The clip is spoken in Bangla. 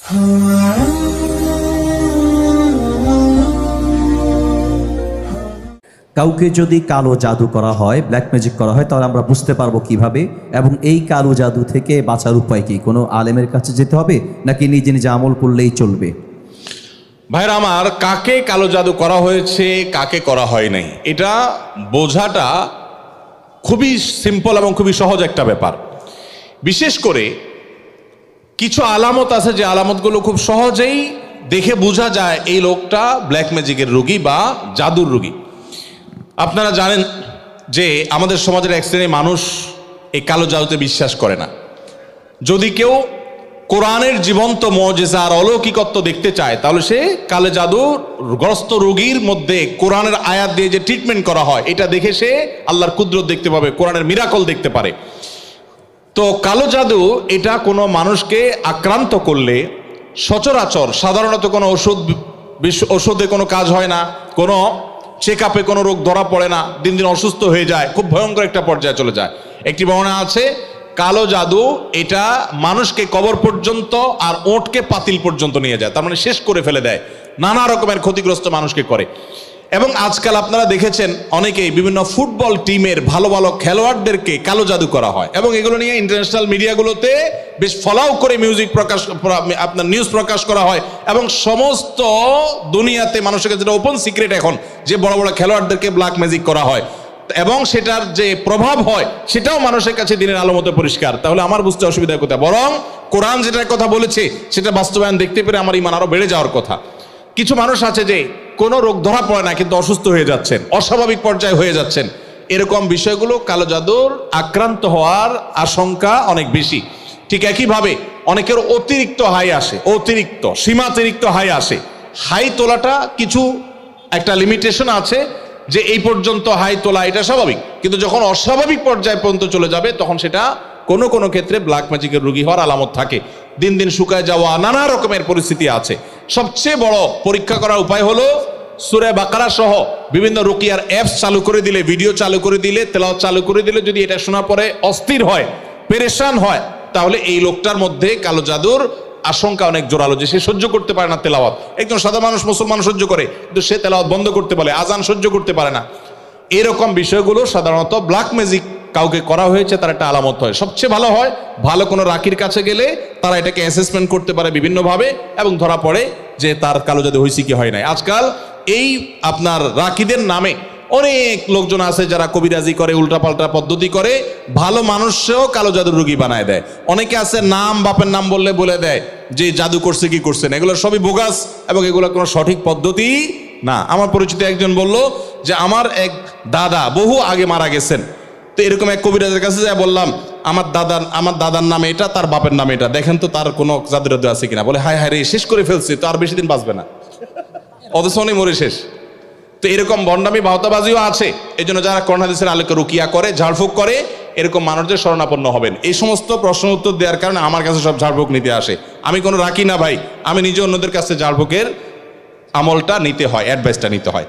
কাউকে যদি কালো জাদু করা হয়, ব্ল্যাক ম্যাজিক করা হয়, তাহলে আমরা বুঝতে পারবো কিভাবে, এবং এই কালো জাদু থেকে বাঁচার উপায় কি? কোনো আলেমের কাছে যেতে হবে নাকি নিজে নিজে আমল করলেই চলবে? ভাইরা আমার, কাকে কালো জাদু করা হয়েছে কাকে করা হয় নাই, এটা বোঝাটা খুবই সিম্পল এবং খুবই সহজ একটা ব্যাপার। বিশেষ করে কিছু আলামত আছে যে আলামতগুলো খুব সহজেই দেখে বোঝা যায় এই লোকটা ব্ল্যাক ম্যাজিকের রোগী বা জাদুর রোগী। আপনারা জানেন যে আমাদের সমাজের এক শ্রেণীর মানুষ এই কালো জাদুতে বিশ্বাস করে না। যদি কেউ কোরআনের জীবন্ত মুজিজা আর অলৌকিকত্ব দেখতে চায়, তাহলে সে কালো জাদুগ্রস্ত রোগীর মধ্যে কোরআনের আয়াত দিয়ে যে ট্রিটমেন্ট করা হয়, এটা দেখে সে আল্লাহর কুদরত দেখতে পাবে, কোরআনের মিরাকল দেখতে পারে। তো কালো জাদু এটা কোনো মানুষকে আক্রান্ত করলে সচরাচর সাধারণত কোনো ওষুধে কোনো কাজ হয় না, কোনো চেক আপে কোনো রোগ ধরা পড়ে না, দিন দিন অসুস্থ হয়ে যায়, খুব ভয়ঙ্কর একটা পর্যায়ে চলে যায়। একটি বর্ণনা আছে কালো জাদু এটা মানুষকে কবর পর্যন্ত আর ওঁটকে পাতিল পর্যন্ত নিয়ে যায়, তার মানে শেষ করে ফেলে দেয়, নানা রকমের ক্ষতিগ্রস্ত মানুষকে করে। এবং আজকাল আপনারা দেখেছেন অনেকেই বিভিন্ন ফুটবল টিমের ভালো ভালো খেলোয়াড়দেরকে কালো জাদু করা হয়, এবং এগুলো নিয়ে ইন্টারন্যাশনাল মিডিয়াগুলোতে বেশ ফলাও করে আপনার নিউজ প্রকাশ করা হয়, এবং সমস্ত দুনিয়াতে মানুষের কাছে ওপেন সিক্রেট এখন যে বড় বড় খেলোয়াড়দেরকে ব্ল্যাক ম্যাজিক করা হয়, এবং সেটার যে প্রভাব হয় সেটাও মানুষের কাছে দিনের আলো মতো পরিষ্কার। তাহলে আমার বুঝতে অসুবিধা কোথায়? বরং কোরআন যেটার কথা বলেছে সেটা বাস্তবায়ন দেখতে পেরে আমার ঈমান আরো বেড়ে যাওয়ার কথা। কিছু মানুষ আছে যে কোনো রোগ ধরা পড়ে না কিন্তু অসুস্থ হয়ে যাচ্ছেন, অস্বাভাবিক পর্যায়ে হয়ে যাচ্ছেন, এরকম বিষয়গুলো কালো জাদুর আক্রান্ত হওয়ার আশঙ্কা অনেক বেশি। ঠিক একইভাবে অনেকের অতিরিক্ত হাই আসে, সীমাতিরিক্ত হাই আসে। হাই তোলাটা কিছু একটা লিমিটেশন আছে যে এই পর্যন্ত হাই তোলা এটা স্বাভাবিক, কিন্তু যখন অস্বাভাবিক পর্যায়ে পর্যন্ত চলে যাবে তখন সেটা কোনো কোনো ক্ষেত্রে ব্ল্যাক ম্যাজিকের রোগী হওয়ার আলামত থাকে। দিন দিন শুকায় যাওয়া, নানা রকমের পরিস্থিতি আছে। সবচেয়ে বড় পরীক্ষা করার উপায় হলো সূরা বাকারা সহ বিভিন্ন রুকিয়ার অ্যাপস চালু করে দিলে, ভিডিও চালু করে দিলে, তেলাওয়াত চালু করে দিলে, যদি এটা শোনার পরে অস্থির হয়, পেরেশান হয়, তাহলে এই লোকটার মধ্যে কালো জাদুর আশঙ্কা অনেক জোরালো, যে সে সহ্য করতে পারে না তেলাওয়াত। একজন সাধারণ মানুষ মুসলমান সহ্য করে, কিন্তু সে তেলাওয়াত বন্ধ করতে পারে, আজান সহ্য করতে পারে না। এরকম বিষয়গুলো সাধারণত ব্ল্যাক ম্যাজিক কাউকে করা হয়েছে তার একটা আলামত হয়। সবচেয়ে ভালো হয় ভালো কোনো রাকির কাছে গেলে তারা এটাকে অ্যাসেসমেন্ট করতে পারে বিভিন্নভাবে, এবং ধরা পড়ে যে তার কালো জাদু হয়েছে কি হয় নাই। আজকাল এই আপনার রাকিদের নামে অনেক লোকজন আছে যারা কবিরাজি করে, উল্টাপাল্টা পদ্ধতি করে, ভালো মানুষও কালো জাদুর রোগী বানায় দেয়। অনেকে আছে নাম, বাপের নাম বললে বলে দেয় যে জাদু করছে কি করছে না, এগুলো সবই বোগাস এবং এগুলো কোনো সঠিক পদ্ধতি না। আমার পরিচিত একজন বলল যে আমার এক দাদা বহু আগে মারা গেছেন, তো এরকম এক কবিরাজের কাছে যাই বললাম আমার দাদার নামে এটা, তার বাপের নামে এটা, দেখেন তো তার কোনো জাদু জাদু আছে কিনা। বলে হায় হায় রে, শেষ করে ফেলছে, তো আর বেশি দিন বাঁচবে না, অথচ উনি মরে শেষ। তো এরকম ভণ্ডামি বাহতাবাজিও আছে। এই জন্য যারা কোরআন হাদিসের আলোকে রুকিয়া করে, ঝাড়ফুঁক করে, এরকম মানুষদের শরণাপন্ন হবেন। এই সমস্ত প্রশ্ন উত্তর দেওয়ার কারণে আমার কাছে সব ঝাড়ফুঁক নিতে আসে। আমি কোনো রাখি না ভাই, আমি নিজে অন্যদের কাছে ঝাড়ফুঁকের আমলটা নিতে হয়, অ্যাডভাইসটা নিতে হয়।